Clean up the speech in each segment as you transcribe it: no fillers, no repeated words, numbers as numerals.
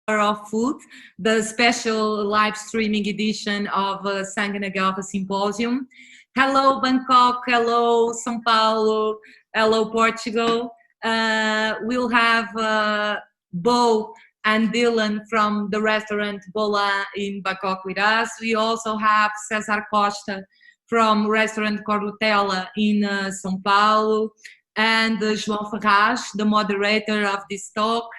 of Food, the special live streaming edition of Sangue na Guerra Symposium. Hello, Bangkok. Hello, São Paulo. Hello, Portugal. We'll have Bo and Dylan from the restaurant Bola in Bangkok with us. We also have Cesar Costa from restaurant Corrutela in São Paulo, and João Ferraz, the moderator of this talk,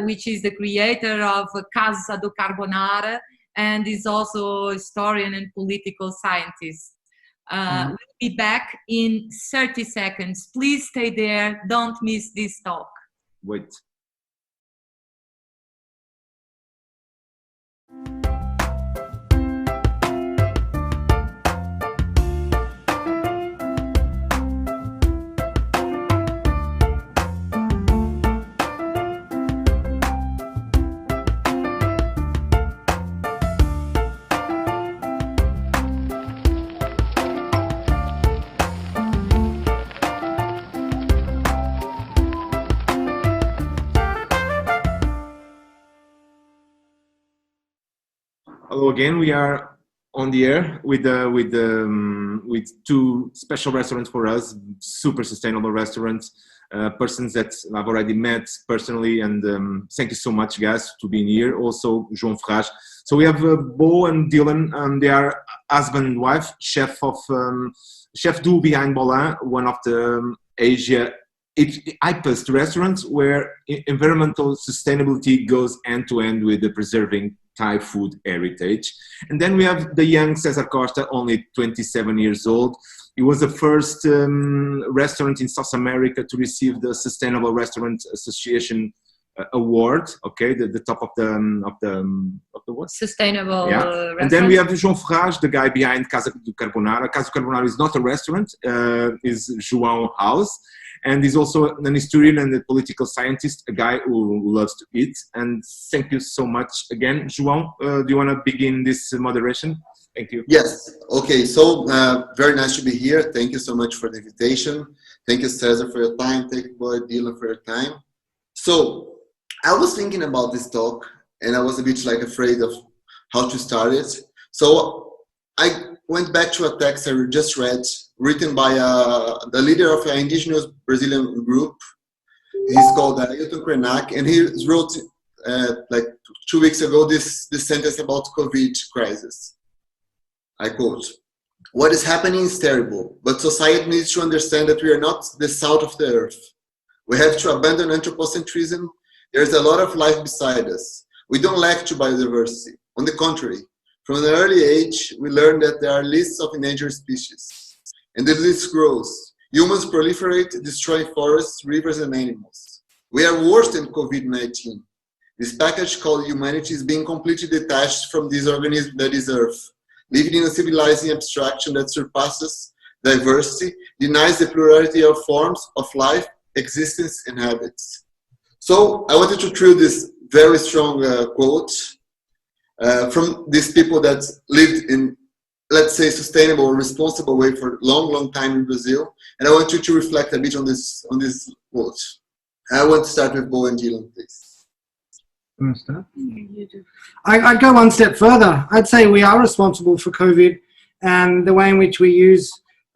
which is the creator of Casa do Carbonara, and is also a historian and political scientist. We'll be back in 30 seconds. Please stay there. Don't miss this talk. Wait. Hello again. We are on the air with two special restaurants for us, super sustainable restaurants, persons that I've already met personally, and thank you so much, guys, to being here. Also, João Ferraz. So we have Bo and Dylan, and they are husband and wife, chef do behind Bola, one of the Asia hypest restaurants where environmental sustainability goes end to end with the preserving Thai food heritage. And then we have the young Cesar Costa, only 27 years old. He was the first restaurant in South America to receive the Sustainable Restaurant Association award. Okay, the top of the what? Sustainable. Yeah. And then we have João Ferraz, the guy behind Casa do Carbonara. Casa do Carbonara is not a restaurant, is João House. And he's also an historian and a political scientist, a guy who loves to eat. And thank you so much again. João, do you want to begin this moderation? Thank you. Yes. Okay. So very nice to be here. Thank you so much for the invitation. Thank you, Cesar, for your time. Thank you, Boy, Dylan, for your time. So I was thinking about this talk, and I was a bit afraid of how to start it. So I went back to a text I just read, written by the leader of an indigenous Brazilian group. He's called Ailton Krenak, and he wrote 2 weeks ago this sentence about COVID crisis. I quote, "What is happening is terrible, but society needs to understand that we are not the salt of the earth. We have to abandon anthropocentrism. There's a lot of life beside us. We don't lack to biodiversity. On the contrary, from an early age, we learned that there are lists of endangered species. And the list grows. Humans proliferate, destroy forests, rivers, and animals. We are worse than COVID-19. This package called humanity is being completely detached from this organism that is Earth, living in a civilizing abstraction that surpasses diversity, denies the plurality of forms of life, existence, and habits." So I wanted to throw this very strong quote from these people that lived in, let's say, sustainable or responsible way for a long time in Brazil. And I want you to reflect a bit on this quote. I want to start with Bo and Dylan, please. Want to start? I'd go one step further. I'd say we are responsible for COVID, and the way in which we use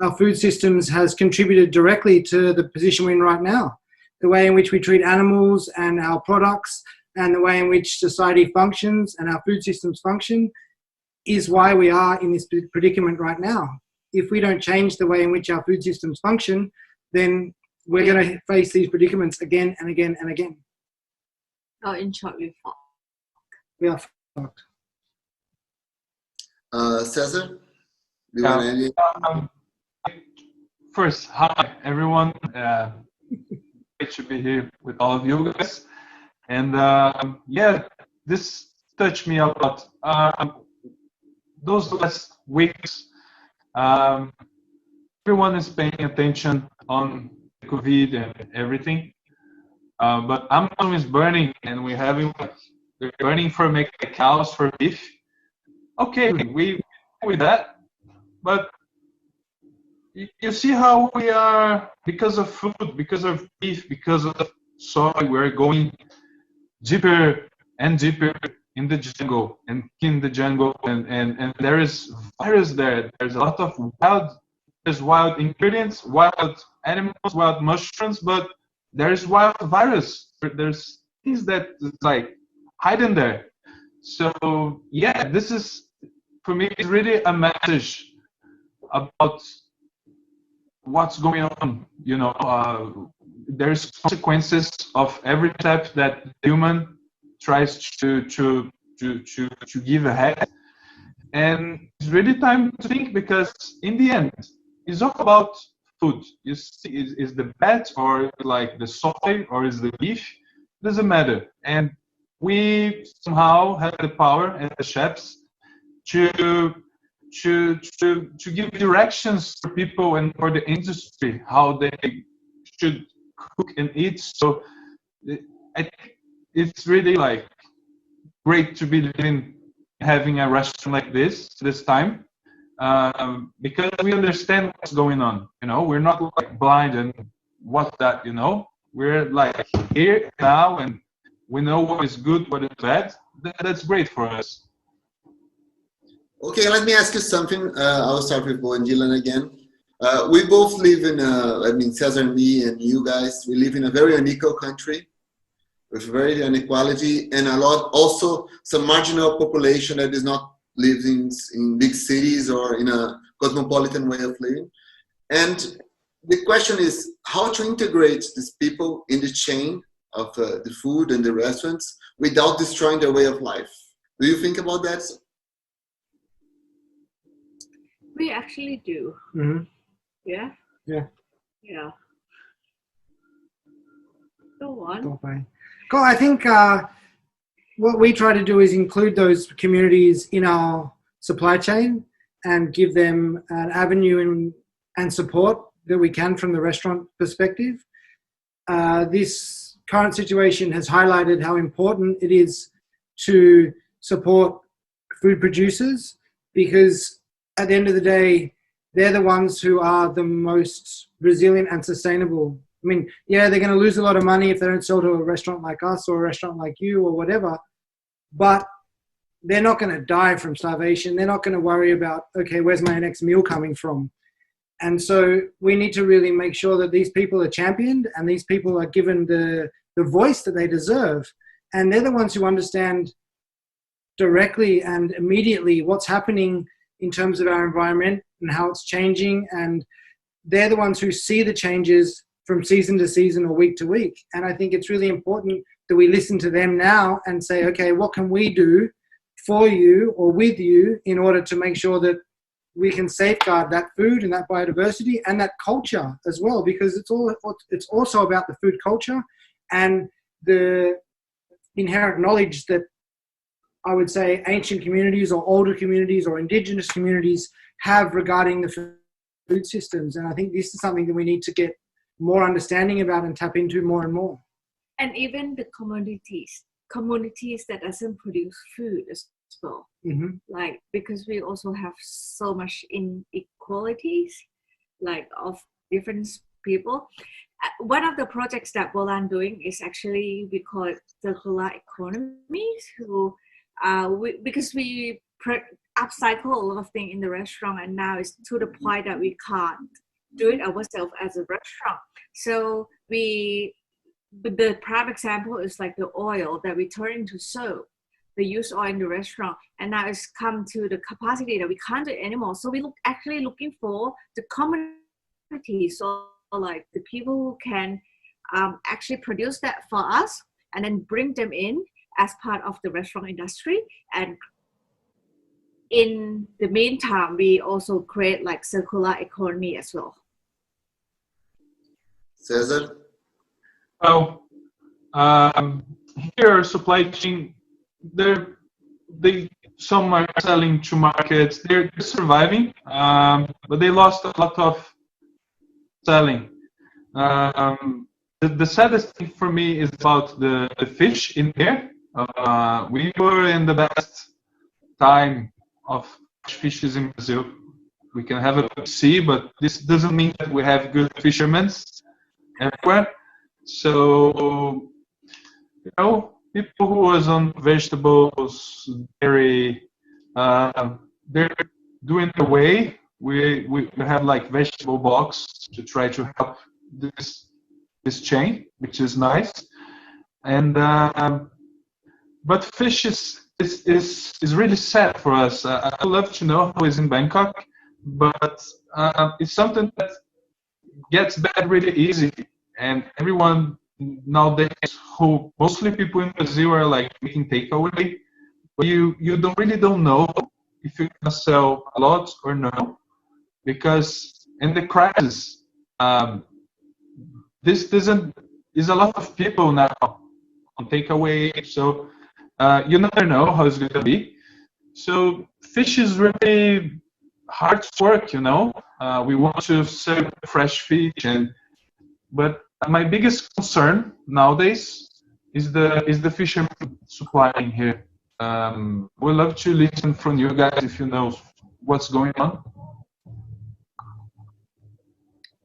our food systems has contributed directly to the position we're in right now. The way in which we treat animals and our products, and the way in which society functions and our food systems function is why we are in this predicament right now. If we don't change the way in which our food systems function, then we're going to face these predicaments again and again and again. Oh, in short, we're fucked. We are fucked. Cesar, do you want to First, hi everyone. Great to be here with all of you guys. And yeah, this touched me a lot. Those last weeks, everyone is paying attention on COVID and everything. But Amazon is burning, and we're burning for make the cows for beef. Okay, we with that, but you see how we are, because of food, because of beef, because of soy, we're going deeper and deeper in the jungle and in the jungle, and there is virus there. There's a lot of wild ingredients, wild animals, wild mushrooms, but there is wild virus. There's things that is like hidden there. So yeah, this is for me is really a message about what's going on. You know, there's consequences of every step that the human tries to give ahead, and it's really time to think, because in the end, it's all about food. You see, is the bat or like the soy or is the beef? Doesn't matter, and we somehow have the power as the chefs to give directions for people and for the industry how they should cook and eat. So I think it's really like great to be having a restaurant like this time, because we understand what's going on. You know, we're not like blind and what's that. You know, we're like here now, and we know what is good, what is bad. That's great for us. Okay, let me ask you something. I'll start with Bo and Dylan again. We both live in I mean, Cesar and me and you guys, we live in a very unequal country with very inequality and a lot, also some marginal population that is not living in big cities or in a cosmopolitan way of living. And the question is how to integrate these people in the chain of the food and the restaurants without destroying their way of life. Do you think about that? We actually do. Mm-hmm. Yeah? Yeah. Yeah. Go on. Okay. Cool. I think what we try to do is include those communities in our supply chain and give them an avenue and support that we can from the restaurant perspective. This current situation has highlighted how important it is to support food producers, because at the end of the day, they're the ones who are the most resilient and sustainable. I mean, yeah, they're going to lose a lot of money if they don't sell to a restaurant like us or a restaurant like you or whatever, but they're not going to die from starvation. They're not going to worry about, okay, where's my next meal coming from? And so we need to really make sure that these people are championed and these people are given the voice that they deserve. And they're the ones who understand directly and immediately what's happening in terms of our environment and how it's changing. And they're the ones who see the changes from season to season or week to week. And I think it's really important that we listen to them now and say, okay, what can we do for you or with you in order to make sure that we can safeguard that food and that biodiversity and that culture as well, because it's also about the food culture and the inherent knowledge that I would say ancient communities or older communities or indigenous communities have regarding the food systems. And I think this is something that we need to get more understanding about and tap into more and more. And even the communities that doesn't produce food as well. Mm-hmm. Like, because we also have so much inequalities, like of different people. One of the projects that Bolan doing is actually, we call it circular economies, because we upcycle a lot of things in the restaurant, and now it's to the point that we can't do it ourselves as a restaurant. So the prime example is like the oil that we turn into soap, the used oil in the restaurant, and now it's come to the capacity that we can't do it anymore. So we actually looking for the community, so like the people who can actually produce that for us and then bring them in as part of the restaurant industry. And in the meantime, we also create like circular economy as well. Cesar? Well, here supply chain, some are selling to markets. They're surviving, but they lost a lot of selling. The saddest thing for me is about the fish in here. We were in the best time of fishes in Brazil. We can have a sea, but this doesn't mean that we have good fishermen everywhere. So, people who was on vegetables, dairy, they're doing the way. We have like vegetable box to try to help this chain, which is nice. And but fish is really sad for us. I'd love to know how it's in Bangkok, but it's something that gets bad really easy, and everyone nowadays, who mostly people in Brazil are like making takeaway, but you don't know if you're gonna sell a lot or no, because in the crisis, this doesn't is a lot of people now on takeaway, so you never know how it's gonna be. So fish is really hard work, you know. We want to serve fresh fish, but my biggest concern nowadays is the fishermen supplying here. We'd love to listen from you guys if you know what's going on.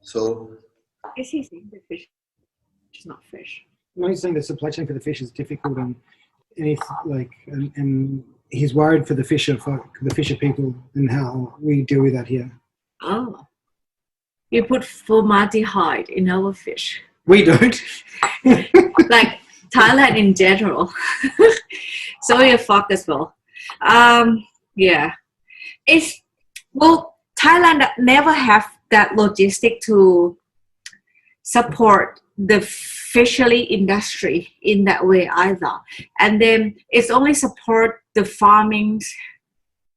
So, is he saying the fish is not fish? No, he's saying the supply chain for the fish is difficult, and he's worried for the fisher people and how we deal with that here. Oh, you put formaldehyde in our fish. We don't. Like Thailand in general. So you fuck as well. Yeah. Thailand never have that logistic to support the fishery industry in that way either. And then it's only support the farming,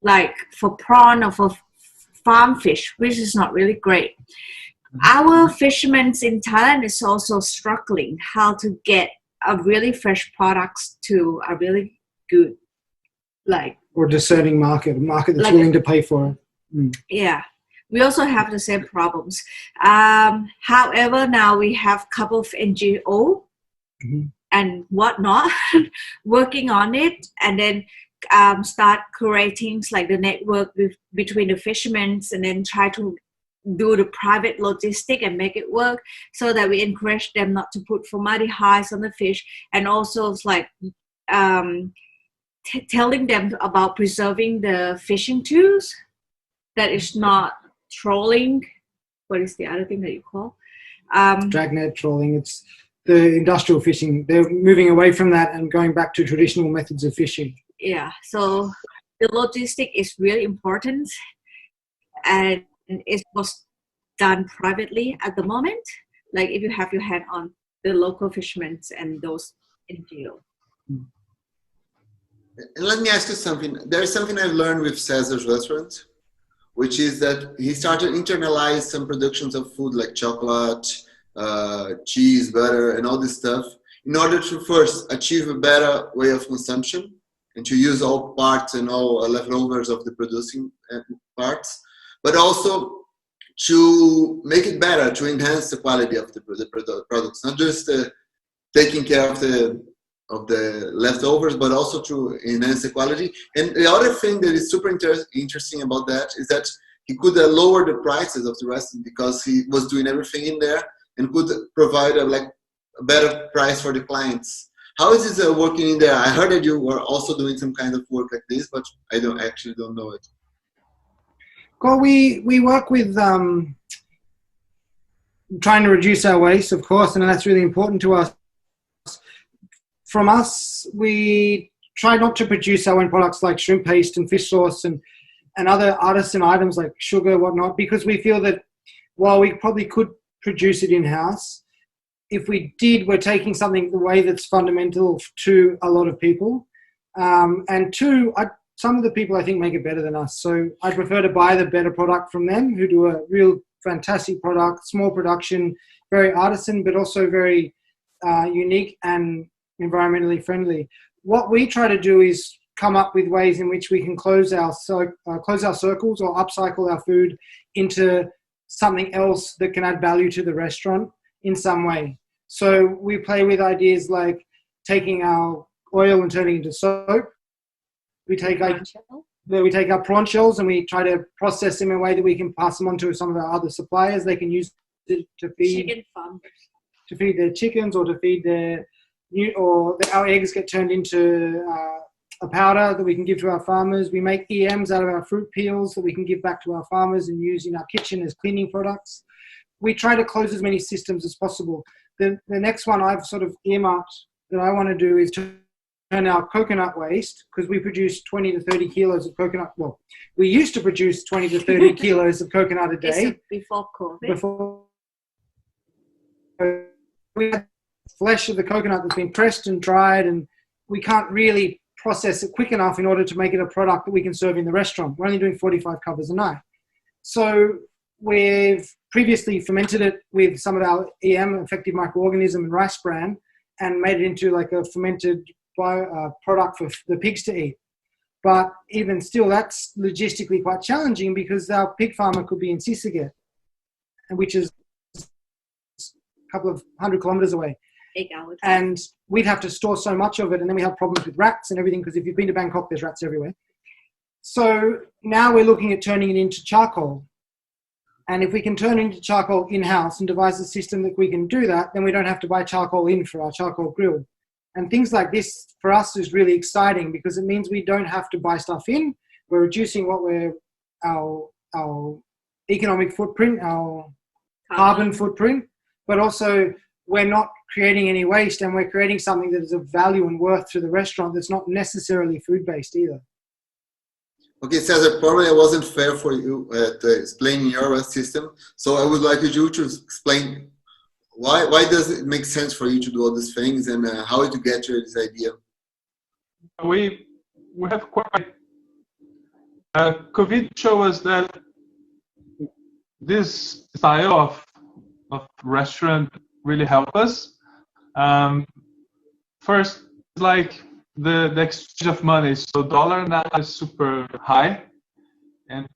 like for prawn or for farm fish, which is not really great. Our fishermen in Thailand is also struggling how to get a really fresh products to a really good, like, or discerning market, a market that's like, willing to pay for it. Yeah, we also have the same problems. However, now we have a couple of NGO and whatnot working on it, and then start creating like the network between the fishermen, and then try to do the private logistic and make it work, so that we encourage them not to put formaldehyde on the fish, and also it's like telling them about preserving the fishing tools, that is not trolling. What is the other thing that you call? Dragnet trolling. It's the industrial fishing. They're moving away from that and going back to traditional methods of fishing. Yeah, so the logistic is really important, and it was done privately at the moment. Like if you have your hand on the local fishermen and those NGO. And let me ask you something. There's something I've learned with Cesar's restaurant, which is that he started to internalize some productions of food like chocolate, cheese, butter, and all this stuff in order to first achieve a better way of consumption and to use all parts and all leftovers of the producing parts, but also to make it better, to enhance the quality of the products, not just taking care of the leftovers, but also to enhance the quality. And the other thing that is super interesting about that is that he could lower the prices of the restaurant because he was doing everything in there and could provide a better price for the clients. How is this working in there? I heard that you were also doing some kind of work like this, but I don't know it. Well, we work with trying to reduce our waste, of course, and that's really important to us. From us, we try not to produce our own products like shrimp paste and fish sauce and other artisan items like sugar, whatnot, because we feel that while we probably could produce it in-house, if we did, we're taking something away that's fundamental to a lot of people. And two, some of the people I think make it better than us. So I prefer to buy the better product from them, who do a real fantastic product, small production, very artisan, but also very unique and environmentally friendly. What we try to do is come up with ways in which we can close our circles or upcycle our food into something else that can add value to the restaurant in some way. So we play with ideas like taking our oil and turning it into soap. We take our prawn shells and we try to process them in a way that we can pass them on to some of our other suppliers. They can use it to feed their chickens or to feed their our eggs get turned into a powder that we can give to our farmers. We make EMs out of our fruit peels that we can give back to our farmers and use in our kitchen as cleaning products. We try to close as many systems as possible. The next one I've sort of earmarked that I want to do is to turn our coconut waste, because we produce 20 to 30 kilos of coconut. Well, we used to produce 20 to 30 kilos of coconut a day. Before COVID. Before we had flesh of the coconut that's been pressed and dried, and we can't really process it quick enough in order to make it a product that we can serve in the restaurant. We're only doing 45 covers a night. So we've previously fermented it with some of our EM, effective microorganism, and rice bran, and made it into like a fermented product for the pigs to eat. But even still, that's logistically quite challenging because our pig farmer could be in Sissaget, which is a couple of 100 kilometers away. 8 hours. And we'd have to store so much of it, and then we have problems with rats and everything, because if you've been to Bangkok, there's rats everywhere. So now we're looking at turning it into charcoal. And if we can turn it into charcoal in-house and devise a system that we can do that, then we don't have to buy charcoal in for our charcoal grill. And things like this for us is really exciting because it means we don't have to buy stuff in. We're reducing our economic footprint, our carbon footprint, but also we're not creating any waste, and we're creating something that is of value and worth to the restaurant that's not necessarily food-based either. Okay, Cesar, probably I wasn't fair for you at explaining your system. So I would like you to explain why does it make sense for you to do all these things, and how did you get to this idea? We have quite COVID showed us that this style of restaurant really help us. First, like the exchange of money. So dollar now is super high, and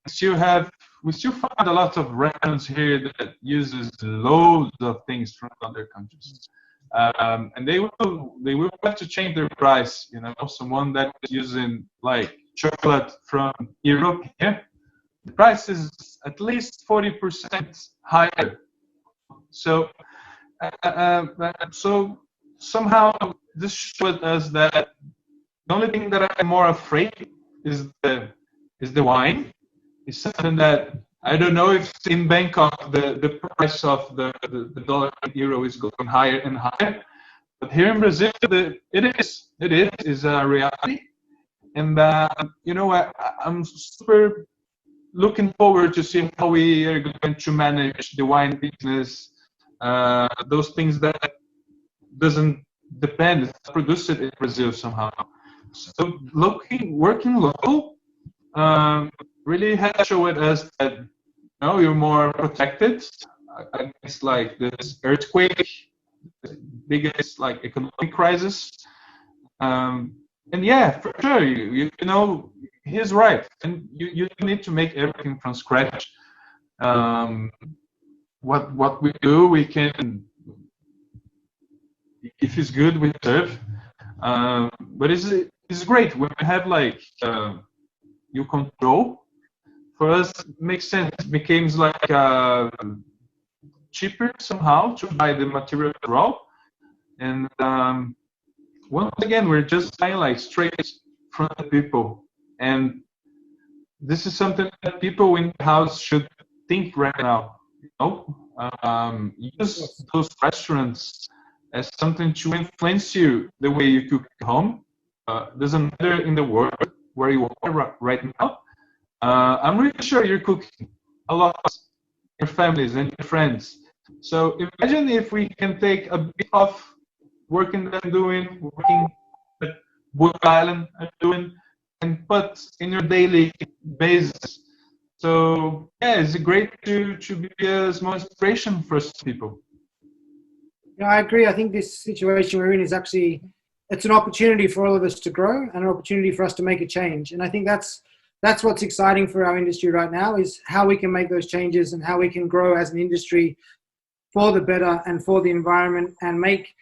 we still find a lot of restaurants here that uses loads of things from other countries, and they will have to change their price. You know, someone that is using like chocolate from Europe here, the price is at least 40% higher. So somehow this showed us that the only thing that I'm more afraid is the wine. It's something that I don't know if in Bangkok the price of the dollar and euro is going higher and higher, but here in Brazil it is a reality, and you know, I'm super looking forward to see how we are going to manage the wine business. Those things that doesn't depend, it's produced in Brazil somehow. So working local really has showed us that you're more protected against like this earthquake, the biggest like economic crisis. And yeah, for sure, you know, he's right, and you need to make everything from scratch. What we do, we can, if it's good, we serve. But it's great when we have like you control. For us, it makes sense. It becomes like cheaper somehow to buy the material raw, and once again, we're just buying like straight from the people. And this is something that people in the house should think right now. You know, use those restaurants as something to influence you the way you cook at home. Doesn't matter in the world where you are right now. I'm really sure you're cooking a lot, your families and your friends. So imagine if we can take a bit of working that I'm doing, working at Wood Island I'm doing, and put in your daily basis. So yeah, it's great to be a small inspiration for people. Yeah, I agree. I think this situation we're in is actually, it's an opportunity for all of us to grow and an opportunity for us to make a change. And I think that's what's exciting for our industry right now, is how we can make those changes and how we can grow as an industry for the better and for the environment, and make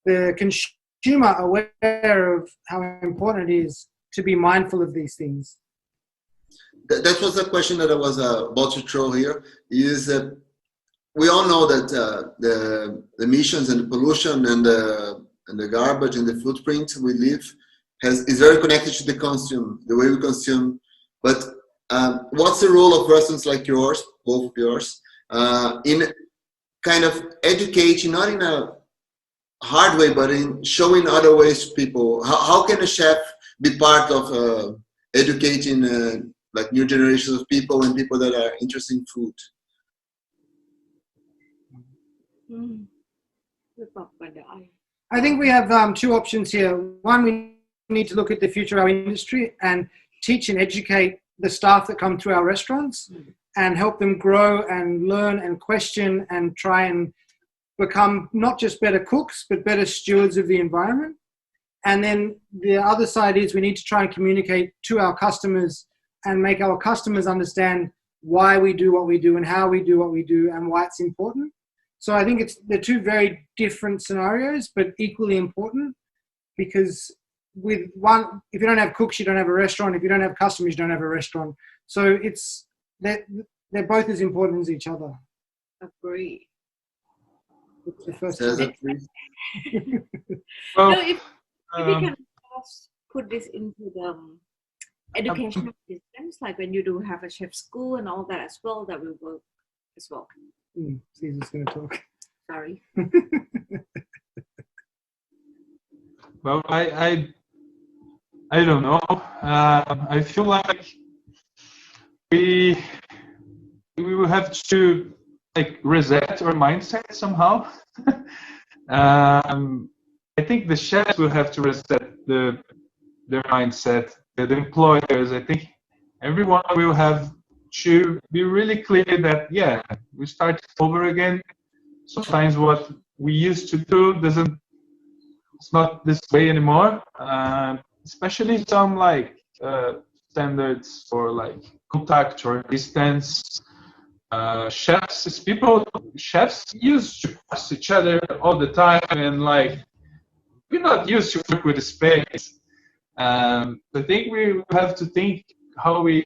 the consumer aware of how important it is to be mindful of these things. That was a question that I was about to throw here, is that we all know that the emissions and the pollution and the and the garbage and the footprint we leave is very connected to the way we consume. But what's the role of restaurants like yours, both of yours, in kind of educating, not in a hard way, but in showing other ways to people? How can a chef be part of educating like new generations of people and people that are interested in food? I think we have two options here. One, we need to look at the future of our industry and teach and educate the staff that come through our restaurants and help them grow and learn and question and try and become not just better cooks, but better stewards of the environment. And then the other side is we need to try and communicate to our customers and make our customers understand why we do what we do and how we do what we do and why it's important. So I think they're two very different scenarios, but equally important, because with one, if you don't have cooks, you don't have a restaurant. If you don't have customers, you don't have a restaurant. So they're both as important as each other. Agree. It's the first Cesar, please. Well, No, if we can put this into the educational systems, like when you do have a chef school and all that as well, that will work as well. Cesar's going to talk. Sorry. well, I don't know. I feel like we will have to like reset our mindset somehow. I think the chefs will have to reset their mindset. The employers, I think everyone will have to be really clear that we start over again. Sometimes what we used to do it's not this way anymore. Especially some like standards for like contact or distance. Chefs used to pass each other all the time, and like we're not used to work with the space. I think we have to think how we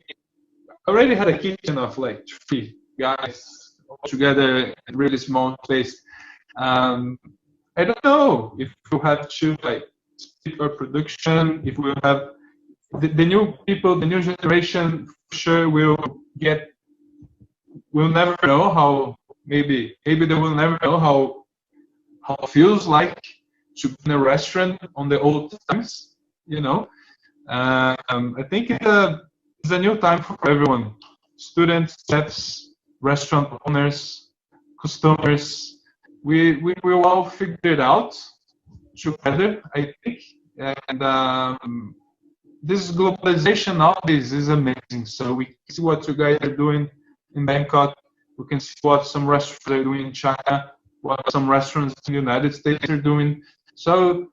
already had a kitchen of like 3 guys all together in a really small space. I don't know if we'll have to like split our production, if we'll have the new people, the new generation, for sure we'll never know how, maybe they will never know how it feels like to be in a restaurant on the old times, you know. I think it's a new time for everyone. Students, chefs, restaurant owners, customers. We will all figure it out together, I think. And this globalization nowadays is amazing. So we can see what you guys are doing in Bangkok. We can see what some restaurants are doing in China, what some restaurants in the United States are doing. So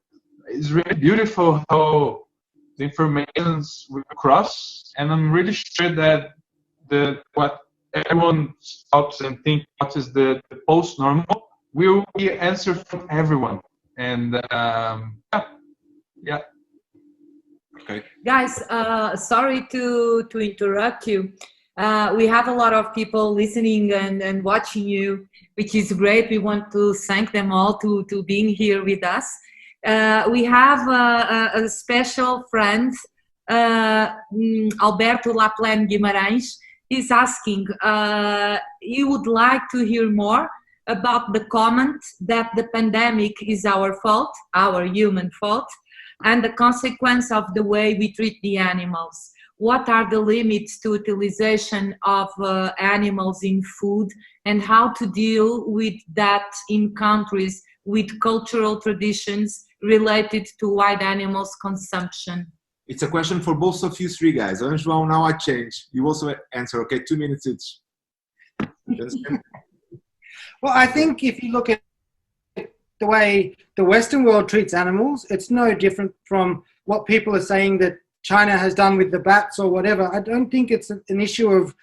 it's really beautiful how the information will cross, and I'm really sure that what everyone stops and think what is the post-normal will be an answer from everyone. And yeah. Okay. Guys, sorry to interrupt you. We have a lot of people listening and watching you, which is great. We want to thank them all to being here with us. We have a special friend, Alberto Laplan Guimarães. He's asking, he would like to hear more about the comment that the pandemic is our fault, our human fault, and the consequence of the way we treat the animals. What are the limits to utilization of animals in food, and how to deal with that in countries with cultural traditions related to wild animals consumption? It's a question for both of you 3 guys. João, now I change. You also answer, okay? 2 minutes each. Well, I think if you look at the way the Western world treats animals, it's no different from what people are saying that China has done with the bats or whatever. I don't think it's an issue of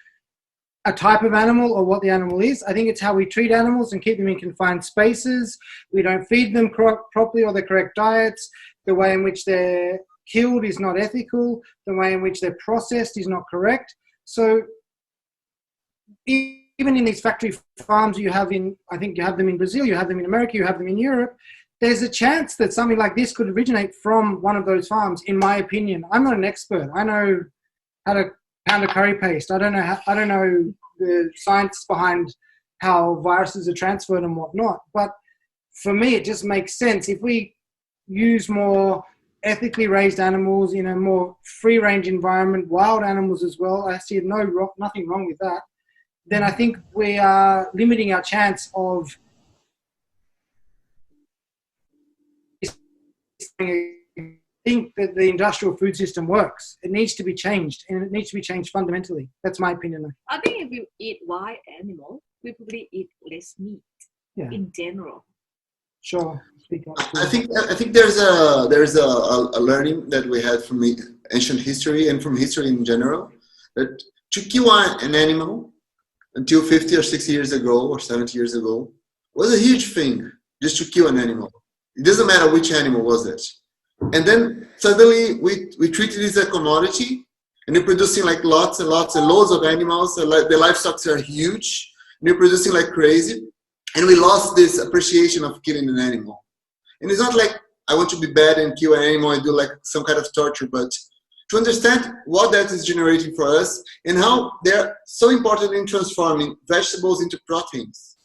a type of animal or what the animal is. I think it's how we treat animals and keep them in confined spaces. We don't feed them properly or the correct diets. The way in which they're killed is not ethical. The way in which they're processed is not correct. So even in these factory farms you have I think you have them in Brazil, you have them in America, you have them in Europe, there's a chance that something like this could originate from one of those farms, in my opinion. I'm not an expert. I know how to pound a curry paste. I don't know the science behind how viruses are transferred and whatnot. But for me, it just makes sense. If we use more ethically raised animals in a more free-range environment, wild animals as well, I see nothing wrong with that, then I think we are limiting our chance of think that the industrial food system works. It needs to be changed, and it needs to be changed fundamentally. That's my opinion. I think if you eat wild animal, we probably eat less meat in general. Sure. I think there's a learning that we had from ancient history and from history in general, that to kill an animal until 50 or 60 years ago or 70 years ago was a huge thing, just to kill an animal. It doesn't matter which animal was it. And then suddenly we treat it as a commodity, and you're producing like lots and lots and loads of animals. So like the livestock are huge, and you're producing like crazy. And we lost this appreciation of killing an animal. And it's not like I want to be bad and kill an animal and do like some kind of torture, but to understand what that is generating for us and how they're so important in transforming vegetables into proteins.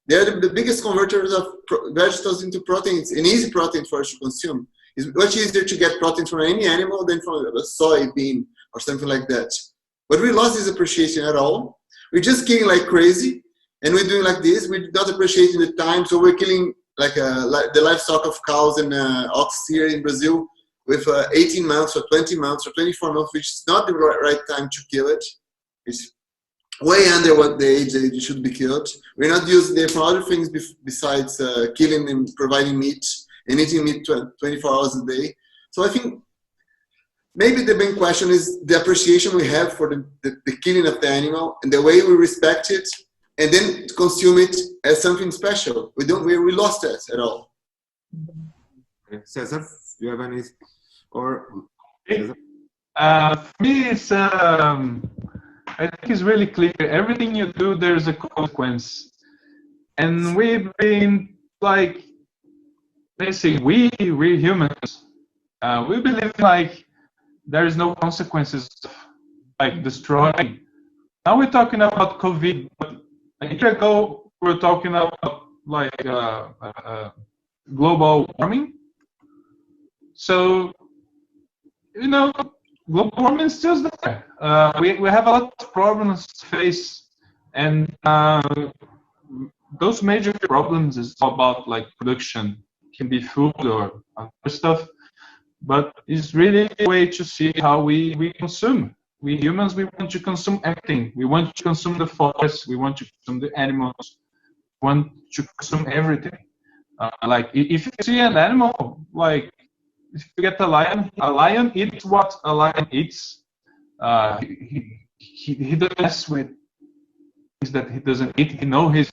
They're the biggest converters of vegetables into proteins, and easy protein for us to consume. It's much easier to get protein from any animal than from a soybean or something like that. But we lost this appreciation at all. We're just killing like crazy, and we're doing like this. We're not appreciating the time, so we're killing like the livestock of cows and ox here in Brazil with 18 months or 20 months or 24 months, which is not the right time to kill it. It's way under what the age that it should be killed. We're not using them for other things besides killing and providing meat and eating meat 24 hours a day. So I think maybe the main question is the appreciation we have for the killing of the animal and the way we respect it, and then consume it as something special. We lost that at all. Okay. Cesar, do you have any? Or for me, it's I think it's really clear. Everything you do, there's a consequence, and we've been like, let's say, we humans, we believe like there is no consequences like destroying. Now we're talking about COVID, but a year ago we were talking about like global warming. So, you know, global warming is still there. We have a lot of problems to face, and those major problems is about like production. It can be food or other stuff, but it's really a way to see how we consume. We humans, we want to consume everything. We want to consume the forest. We want to consume the animals. We want to consume everything. Like if you see an animal, like if you get a lion eats what a lion eats. He doesn't mess with things that he doesn't eat. He knows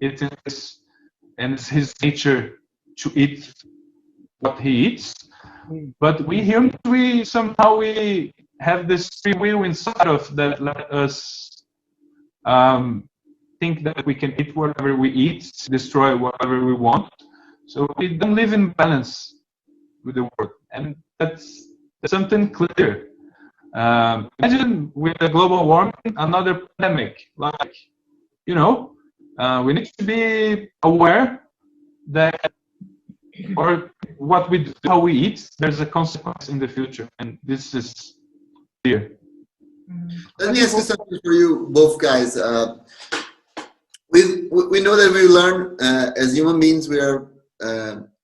it is, and it's his nature to eat what he eats. But we humans, we somehow have this free will inside of that let us think that we can eat whatever we eat, destroy whatever we want. So we don't live in balance with the world, and that's something clear. Imagine with the global warming, another pandemic. Like, you know, we need to be aware that, or what we do, how we eat, there's a consequence in the future, and this is clear. Let me ask you something for you both guys. We know that we learn as human beings. We are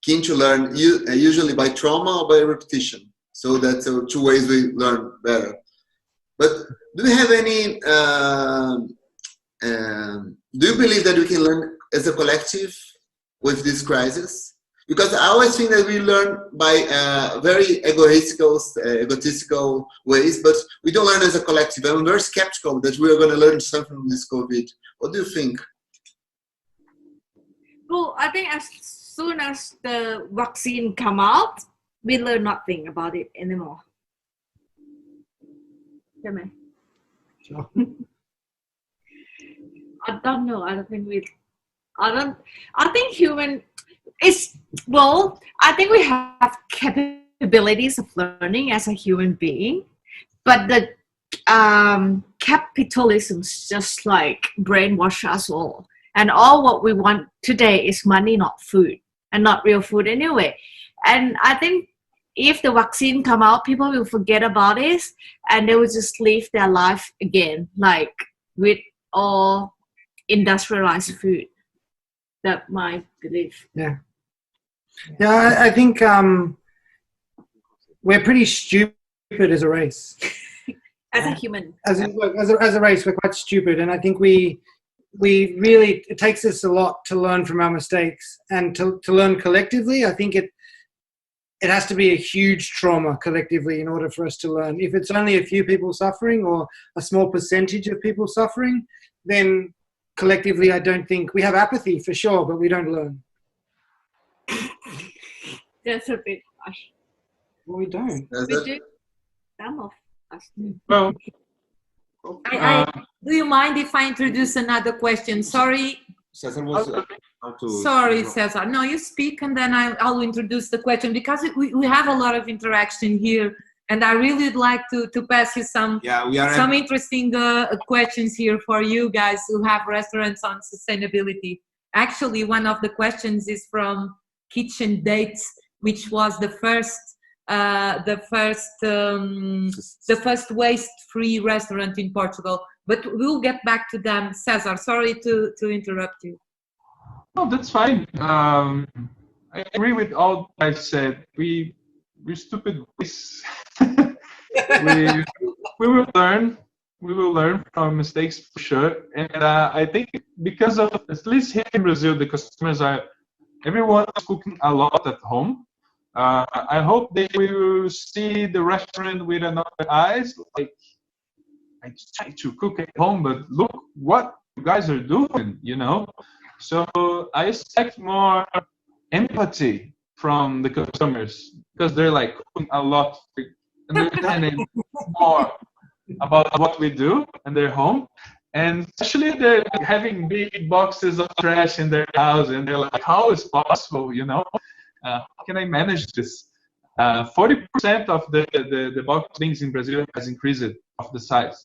keen to learn usually by trauma or by repetition. So that's two ways we learn better. But do you have any? Do you believe that we can learn as a collective with this crisis? Because I always think that we learn by very egotistical ways, but we don't learn as a collective. I'm very skeptical that we are going to learn something from this COVID. What do you think? Well, I think as soon as the vaccine come out, we learn nothing about it anymore. Sure. I don't know. I think human. It's Well, I think we have capabilities of learning as a human being, but the capitalism just like brainwash us all. And all what we want today is money, not food, and not real food anyway. And I think if the vaccine come out, people will forget about it and they will just live their life again, like with all industrialized food. That my belief. Yeah. Yeah, I think we're pretty stupid as a race. As a human. As a race, we're quite stupid, and I think we really, it takes us a lot to learn from our mistakes and to learn collectively. I think it has to be a huge trauma collectively in order for us to learn. If it's only a few people suffering or a small percentage of people suffering, then collectively I don't think we have apathy for sure, but we don't learn. That's a bit harsh. Well, we don't. We do. Some of us do. Well, Do you mind if I introduce another question? Sorry. Cesar was how to. Sorry, Cesar. No, you speak and then I'll introduce the question because we have a lot of interaction here and I really would like to pass you some interesting questions here for you guys who have restaurants on sustainability. Actually, one of the questions is from Kitchen Dates, which was the first waste-free restaurant in Portugal. But we'll get back to them. Cesar, sorry to interrupt you. no, that's fine. I agree with all I said. We're stupid. we will learn. We will learn from mistakes for sure. And I think because of, at least here in Brazil, the customers everyone is cooking a lot at home. I hope they will see the restaurant with another eyes. Like, I try to cook at home, but look what you guys are doing, you know? So I expect more empathy from the customers because they're like cooking a lot, understanding more about what we do in their home. And especially they're having big boxes of trash in their house and they're like, how is possible, you know? How can I manage this? 40% of the box things in Brazil has increased of the size.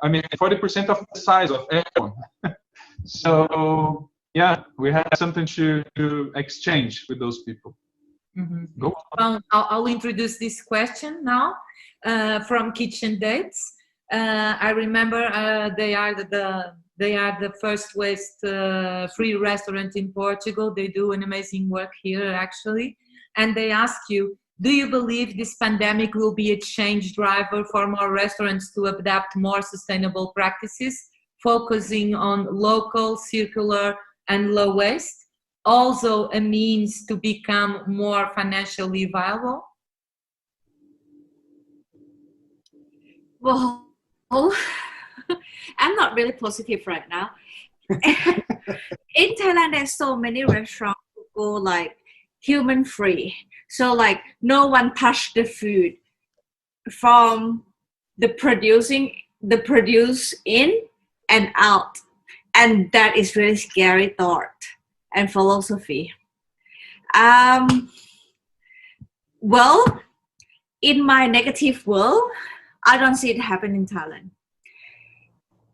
I mean, 40% of the size of everyone. So, yeah, we have something to exchange with those people. Mm-hmm. Go on. I'll introduce this question now from Kitchen Dates. I remember they are the first waste-free restaurant in Portugal. They do an amazing work here, actually. And they ask you, do you believe this pandemic will be a change driver for more restaurants to adapt more sustainable practices, focusing on local, circular, and low waste? Also a means to become more financially viable? Well, I'm not really positive right now. In Thailand, there's so many restaurants who go like human free. So like no one touched the food from the produce in and out. And that is really scary thought and philosophy. Well, in my negative world, I don't see it happen in Thailand.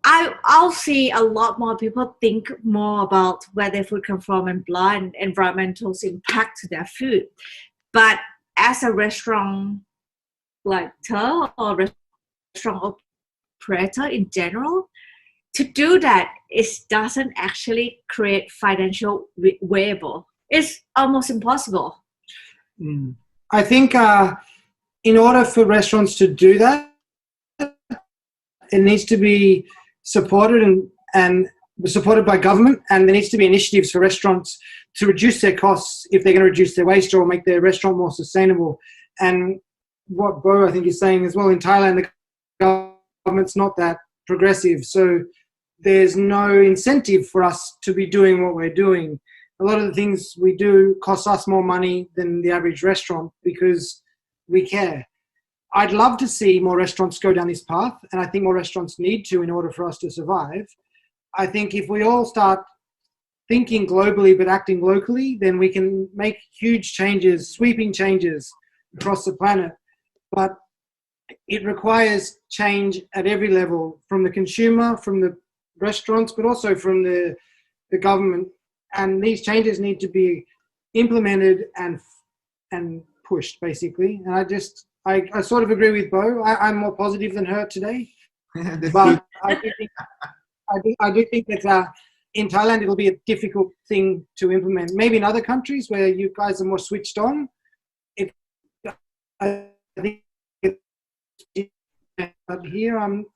I'll see a lot more people think more about where their food come from and blah and environmental impact to their food. But as a restaurant or restaurant operator in general, to do that, it doesn't actually create financial viable. It's almost impossible. I think in order for restaurants to do that, it needs to be supported and supported by government, and there needs to be initiatives for restaurants to reduce their costs if they're going to reduce their waste or make their restaurant more sustainable. And what Bo, I think, is saying as well, in Thailand, the government's not that progressive, so there's no incentive for us to be doing what we're doing. A lot of the things we do cost us more money than the average restaurant because we care. I'd love to see more restaurants go down this path, and I think more restaurants need to in order for us to survive. I think if we all start thinking globally but acting locally, then we can make huge changes, sweeping changes across the planet. But it requires change at every level, from the consumer, from the restaurants, but also from the government. And these changes need to be implemented and pushed, basically. And I sort of agree with Bo. I'm more positive than her today. But I do think that in Thailand it'll be a difficult thing to implement. Maybe in other countries where you guys are more switched on, I think but here I'm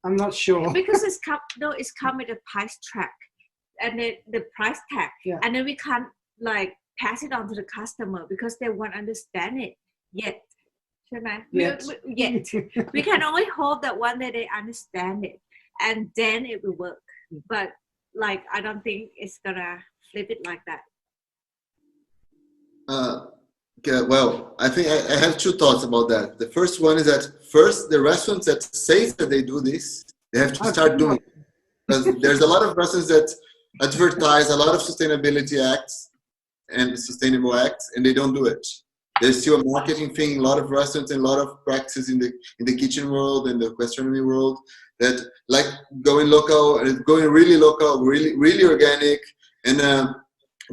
not sure. Because it's come with a price track and the price tag, and then we can't like pass it on to the customer because they won't understand it yet. Yet. We can only hope that one day they understand it and then it will work. But like I don't think it's gonna flip it like that. Okay, well, I think I have two thoughts about that. The first one is that first, the restaurants that say that they do this, they have to start doing it. Because there's a lot of restaurants that advertise a lot of sustainability acts and sustainable acts, and they don't do it. There's still a marketing thing, a lot of restaurants and a lot of practices in the kitchen world and the gastronomy world that like going local, going really local, really organic, and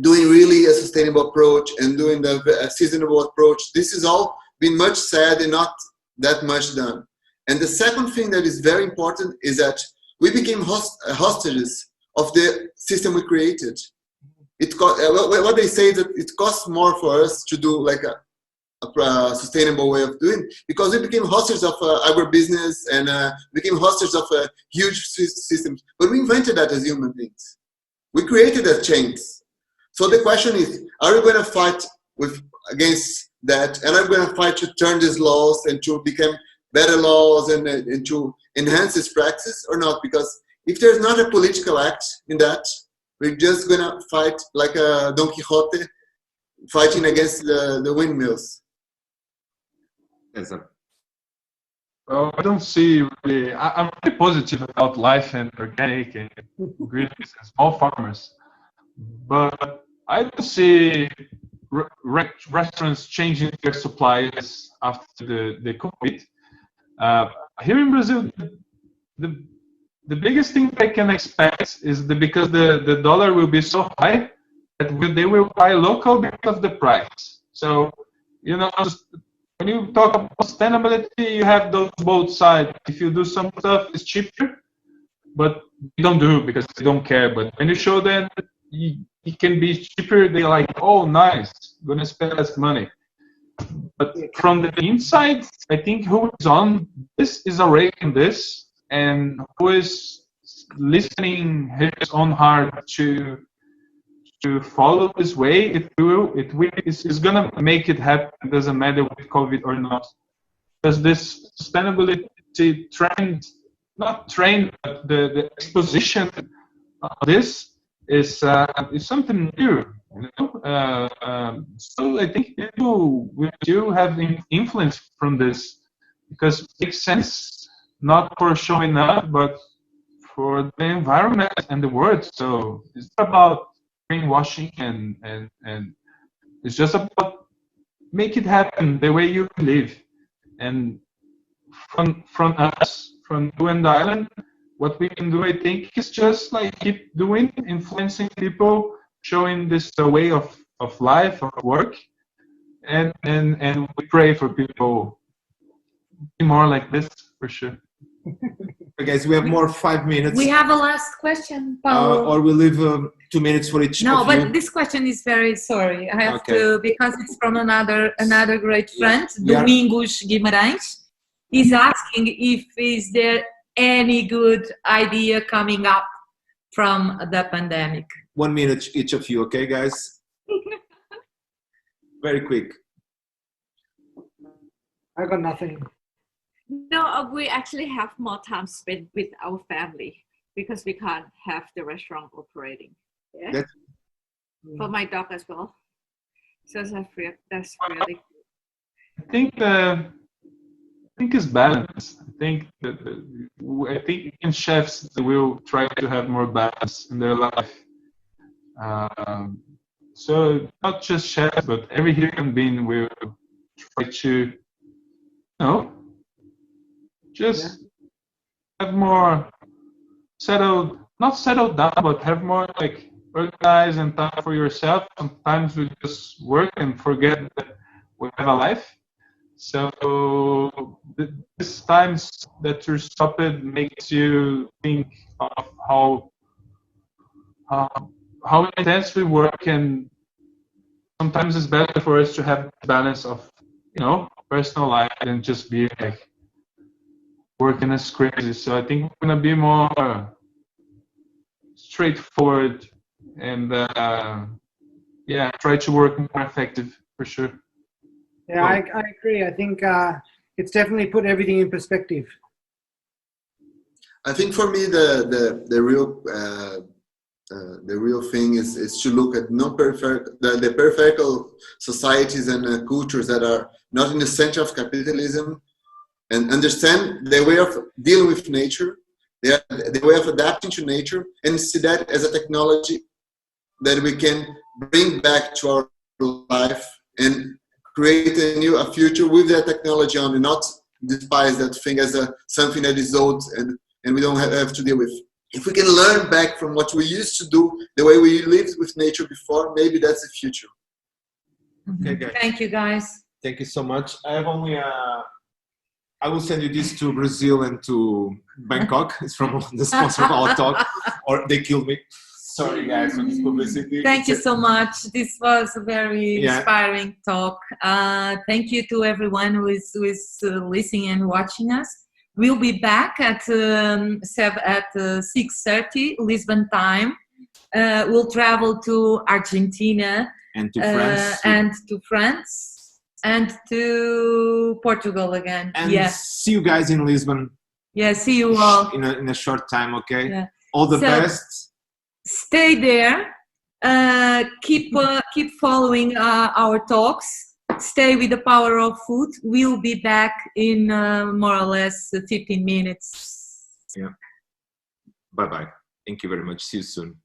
doing really a sustainable approach and doing a seasonable approach. This is all been much said and not that much done. And the second thing that is very important is that we became hostages of the system we created. What they say is that it costs more for us to do like a sustainable way of doing, because we became hostages of agribusiness and became hostages of huge systems. But we invented that as human beings. We created that chains. So the question is, are we going to fight against that? And are we going to fight to turn these laws and to become better laws and to enhance this practice or not? Because if there's not a political act in that, we're just going to fight like a Don Quixote fighting against the windmills. Cesar. Well, I don't see really. I'm really positive about life and organic and green and small farmers, but I don't see restaurants changing their supplies after the COVID. Here in Brazil, the biggest thing I can expect is because the dollar will be so high that they will buy local because of the price. So, you know, when you talk about sustainability, you have those both sides. If you do some stuff, it's cheaper, but they don't do it because they don't care. But when you show them it can be cheaper, they're like, oh, nice, gonna spend less money. But from the inside, I think who is on this is already in this, and who is listening his own heart to follow this way, it's gonna make it happen. It doesn't matter with COVID or not, because this sustainability trend, not trend, but the exposition of this is something new. You know? So I think we do have influence from this, because it makes sense not for showing up, but for the environment and the world. So it's not about greenwashing and it's just about make it happen the way you live. And from us, from you and the island, what we can do, I think, is just like keep doing, influencing people, showing this way of life, of work, and we pray for people be more like this, for sure. Okay, guys, we have more 5 minutes. We have a last question, Paulo. Or we leave 2 minutes for each. No, of but you. this question is very sorry. I have to, because it's from another great friend, Domingos Guimarães. He's asking is there any good idea coming up from the pandemic? 1 minute each of you, okay, guys? Very quick. I got nothing. No, we actually have more time spent with our family because we can't have the restaurant operating. Yeah? For my dog as well. So that's really. I think it's balanced. I think chefs will try to have more balance in their life. So not just chefs, but every human being will try to, just have more not settled down, but have more like organized and time for yourself. Sometimes we just work and forget that we have a life. So this times that you're stopped makes you think of how intense we work, and sometimes it's better for us to have balance of personal life than just be like working as crazy. So I think we're gonna be more straightforward and try to work more effective for sure. Yeah, I agree. I think it's definitely put everything in perspective. I think for me the real thing is to look at the peripheral societies and cultures that are not in the center of capitalism, and understand their way of dealing with nature, their way of adapting to nature, and see that as a technology that we can bring back to our life and create a future with that technology on, and not despise that thing as something that is old and we don't have to deal with. If we can learn back from what we used to do, the way we lived with nature before, maybe that's the future. Okay, guys. Thank you, guys. Thank you so much. I have only I will send you this to Brazil and to Bangkok. It's from the sponsor of our talk, or they killed me. Sorry, guys, for this publicity. Thank you so much. This was a very inspiring talk. Thank you to everyone who is listening and watching us. We'll be back at 6:30 Lisbon time. We'll travel to Argentina and to France. And to Portugal again. And see you guys in Lisbon. Yeah, see you all. In a short time, okay? Yeah. All the best. Stay there. Keep following our talks. Stay with the power of food. We'll be back in more or less 15 minutes. Yeah. Bye-bye. Thank you very much. See you soon.